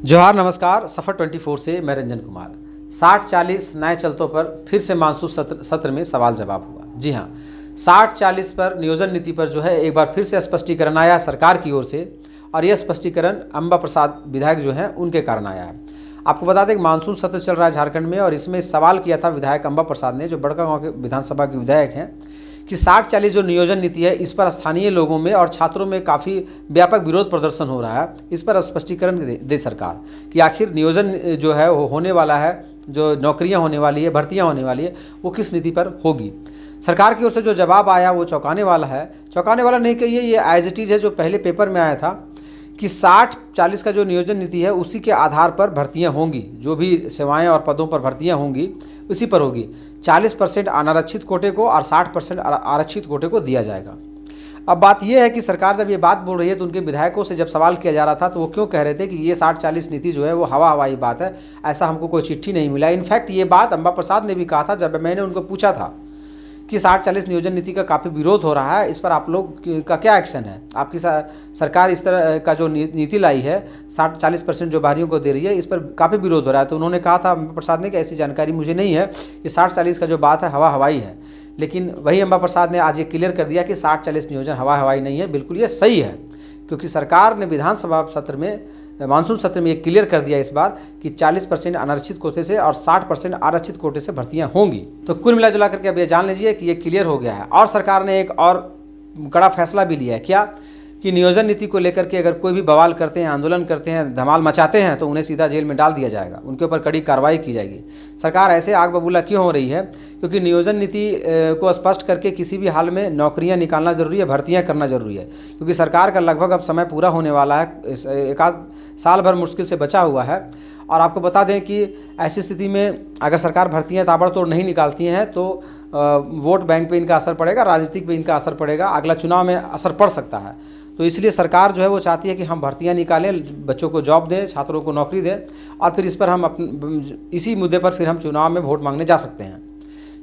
जोहार नमस्कार। सफ़र 24 से मैं रंजन कुमार। 60-40 नए चलतों पर फिर से मानसून सत्र में सवाल जवाब हुआ। जी हाँ, 60-40 पर नियोजन नीति पर जो है एक बार फिर से स्पष्टीकरण आया सरकार की ओर से, और यह स्पष्टीकरण अंबा प्रसाद विधायक जो हैं उनके कारण आया है। आपको बता दें कि मानसून सत्र चल रहा है झारखंड में, और इसमें सवाल किया था विधायक अंबा प्रसाद ने, जो बड़कागांव के विधानसभा के विधायक हैं, कि 60-40 जो नियोजन नीति है इस पर स्थानीय लोगों में और छात्रों में काफ़ी व्यापक विरोध प्रदर्शन हो रहा है। इस पर स्पष्टीकरण दे सरकार कि आखिर नियोजन जो है वो होने वाला है, जो नौकरियां होने वाली है, भर्तियां होने वाली है, वो किस नीति पर होगी। सरकार की ओर से जो जवाब आया वो चौंकाने वाला है। चौंकाने वाला नहीं कहिए, ये एज इट इज़ है जो पहले पेपर में आया था कि 60-40 का जो नियोजन नीति है उसी के आधार पर भर्तियां होंगी, जो भी सेवाएं और पदों पर भर्तियां होंगी उसी पर होगी। 40% अनारक्षित कोटे को और 60% आरक्षित कोटे को दिया जाएगा। अब बात यह है कि सरकार जब ये बात बोल रही है तो उनके विधायकों से जब सवाल किया जा रहा था तो वो क्यों कह रहे थे कि ये 60-40 नीति जो है वो हवाई बात है, ऐसा हमको कोई चिट्ठी नहीं मिला। इनफैक्ट ये बात अंबा प्रसाद ने भी कहा था जब मैंने उनको पूछा था कि 60-40 नियोजन नीति का काफ़ी विरोध हो रहा है, इस पर आप लोग का क्या एक्शन है। आपकी सरकार इस तरह का जो नीति लाई है 60-40% जो बाहरियों को दे रही है, इस पर काफ़ी विरोध हो रहा है। तो उन्होंने कहा था अंबा प्रसाद ने कि ऐसी जानकारी मुझे नहीं है, ये 60-40 का जो बात है हवाई है। लेकिन वही अंबा प्रसाद ने आज ये क्लियर कर दिया कि 60-40 नियोजन हवाई नहीं है, बिल्कुल ये सही है, क्योंकि सरकार ने विधानसभा सत्र में, मानसून सत्र में ये क्लियर कर दिया इस बार कि 40% अनारक्षित कोटे से और 60% आरक्षित कोटे से भर्तियां होंगी। तो कुल मिला जुला करके अब ये जान लीजिए कि ये क्लियर हो गया है। और सरकार ने एक और कड़ा फैसला भी लिया है, क्या कि नियोजन नीति को लेकर के अगर कोई भी बवाल करते हैं, आंदोलन करते हैं, धमाल मचाते हैं तो उन्हें सीधा जेल में डाल दिया जाएगा, उनके ऊपर कड़ी कार्रवाई की जाएगी। सरकार ऐसे आग बबूला क्यों हो रही है? क्योंकि नियोजन नीति को स्पष्ट करके किसी भी हाल में नौकरियां निकालना जरूरी है, भर्तियां करना जरूरी है, क्योंकि सरकार का लगभग अब समय पूरा होने वाला है, एक आध साल भर मुश्किल से बचा हुआ है। और आपको बता दें कि ऐसी स्थिति में अगर सरकार भर्तियां ताबड़तोड़ नहीं निकालती हैं तो वोट बैंक पे इनका असर पड़ेगा, राजनीतिक पे इनका असर पड़ेगा, अगला चुनाव में असर पड़ सकता है। तो इसलिए सरकार जो है वो चाहती है कि हम भर्तियां निकालें, बच्चों को जॉब दें, छात्रों को नौकरी दें, और फिर इस पर हम इसी मुद्दे पर फिर हम चुनाव में वोट मांगने जा सकते हैं।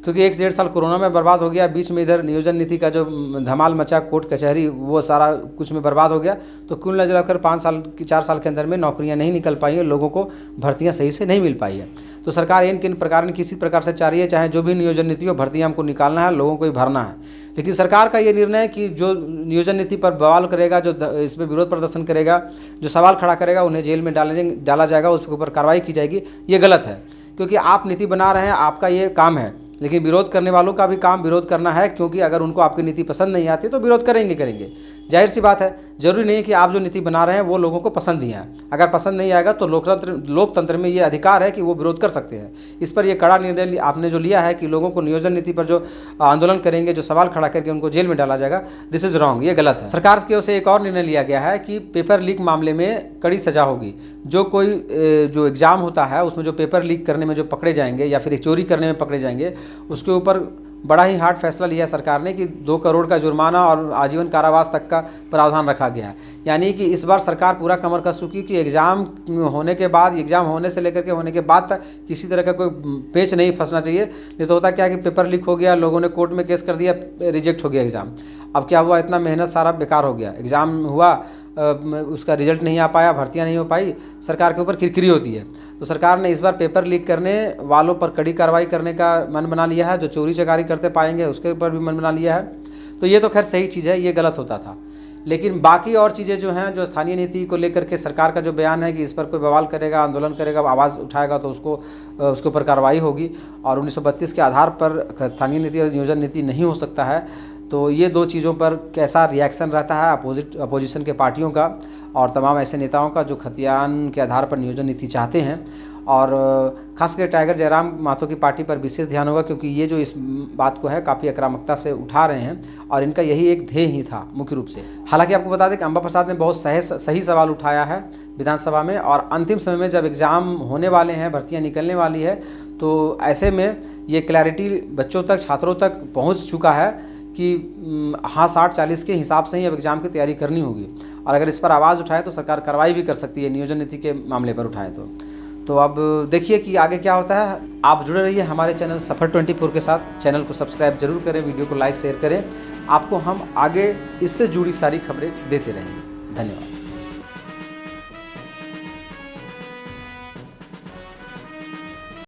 क्योंकि 1-1.5 साल कोरोना में बर्बाद हो गया, बीच में इधर नियोजन नीति का जो धमाल मचा, कोर्ट कचहरी, वो सारा कुछ में बर्बाद हो गया। तो कुल मिलाकर 4 साल के अंदर में नौकरियां नहीं निकल पाई है, लोगों को भर्तियां सही से नहीं मिल पाई है। तो सरकार इन किन प्रकार ने किसी प्रकार से चाह रही है, चाहे जो भी नियोजन नीति हो, भर्तियां हमको निकालना है, लोगों को ही भरना है। लेकिन सरकार का ये निर्णय है कि जो नियोजन नीति पर बवाल करेगा, जो इसमें विरोध प्रदर्शन करेगा, जो सवाल खड़ा करेगा, उन्हें जेल में डाला जाएगा, उसके ऊपर कार्रवाई की जाएगी। ये गलत है, क्योंकि आप नीति बना रहे हैं, आपका ये काम है, लेकिन विरोध करने वालों का भी काम विरोध करना है, क्योंकि अगर उनको आपकी नीति पसंद नहीं आती तो विरोध करेंगे। जाहिर सी बात है, जरूरी नहीं है कि आप जो नीति बना रहे हैं वो लोगों को पसंद ही है। अगर पसंद नहीं आएगा तो लोकतंत्र में ये अधिकार है कि वो विरोध कर सकते हैं। इस पर यह कड़ा निर्णय आपने जो लिया है कि लोगों को नियोजन नीति पर जो आंदोलन करेंगे, जो सवाल खड़ा करके उनको जेल में डाला जाएगा, दिस इज़ रॉन्ग, ये गलत है। सरकार की ओर से एक और निर्णय लिया गया है कि पेपर लीक मामले में कड़ी सजा होगी। जो कोई जो एग्ज़ाम होता है उसमें जो पेपर लीक करने में जो पकड़े जाएंगे या फिर चोरी करने में पकड़े जाएंगे, उसके ऊपर बड़ा ही हार्ड फैसला लिया सरकार ने कि 2 करोड़ का जुर्माना और आजीवन कारावास तक का प्रावधान रखा गया है। यानी कि इस बार सरकार पूरा कमर कस चुकी कि एग्ज़ाम होने के बाद, एग्ज़ाम होने से लेकर के होने के बाद तक किसी तरह का कोई पेच नहीं फंसना चाहिए। नहीं तो होता क्या कि पेपर लीक हो गया, लोगों ने कोर्ट में केस कर दिया, रिजेक्ट हो गया एग्ज़ाम। अब क्या हुआ, इतना मेहनत सारा बेकार हो गया, एग्ज़ाम हुआ, उसका रिजल्ट नहीं आ पाया, भर्तियां नहीं हो पाई, सरकार के ऊपर किरकिरी होती है। तो सरकार ने इस बार पेपर लीक करने वालों पर कड़ी कार्रवाई करने का मन बना लिया है। जो चोरी चकारी करते पाएंगे उसके ऊपर भी मन बना लिया है। तो ये तो खैर सही चीज़ है, ये गलत होता था। लेकिन बाकी और चीज़ें जो हैं, जो स्थानीय नीति को लेकर के सरकार का जो बयान है कि इस पर कोई बवाल करेगा, आंदोलन करेगा, आवाज़ उठाएगा तो उसके ऊपर कार्रवाई होगी, और 1932 के आधार पर स्थानीय नीति और नियोजन नीति नहीं हो सकता है। तो ये 2 चीज़ों पर कैसा रिएक्शन रहता है अपोजिशन के पार्टियों का और तमाम ऐसे नेताओं का जो खतियान के आधार पर नियोजन नीति चाहते हैं। और खासकर टाइगर जयराम महतो की पार्टी पर विशेष ध्यान होगा, क्योंकि ये जो इस बात को है काफ़ी आक्रामकता से उठा रहे हैं और इनका यही एक ध्येय ही था मुख्य रूप से। हालांकि आपको बता दें कि अंबा प्रसाद ने बहुत सही सवाल उठाया है विधानसभा में, और अंतिम समय में जब एग्ज़ाम होने वाले हैं, भर्तियाँ निकलने वाली है, तो ऐसे में ये क्लैरिटी बच्चों तक, छात्रों तक पहुँच चुका है कि हाँ, 60-40 के हिसाब से ही अब एग्ज़ाम की तैयारी करनी होगी। और अगर इस पर आवाज़ उठाए तो सरकार कार्रवाई भी कर सकती है, नियोजन नीति के मामले पर उठाए तो अब देखिए कि आगे क्या होता है। आप जुड़े रहिए हमारे चैनल सफ़र 24 के साथ। चैनल को सब्सक्राइब जरूर करें, वीडियो को लाइक शेयर करें। आपको हम आगे इससे जुड़ी सारी खबरें देते रहेंगे। धन्यवाद।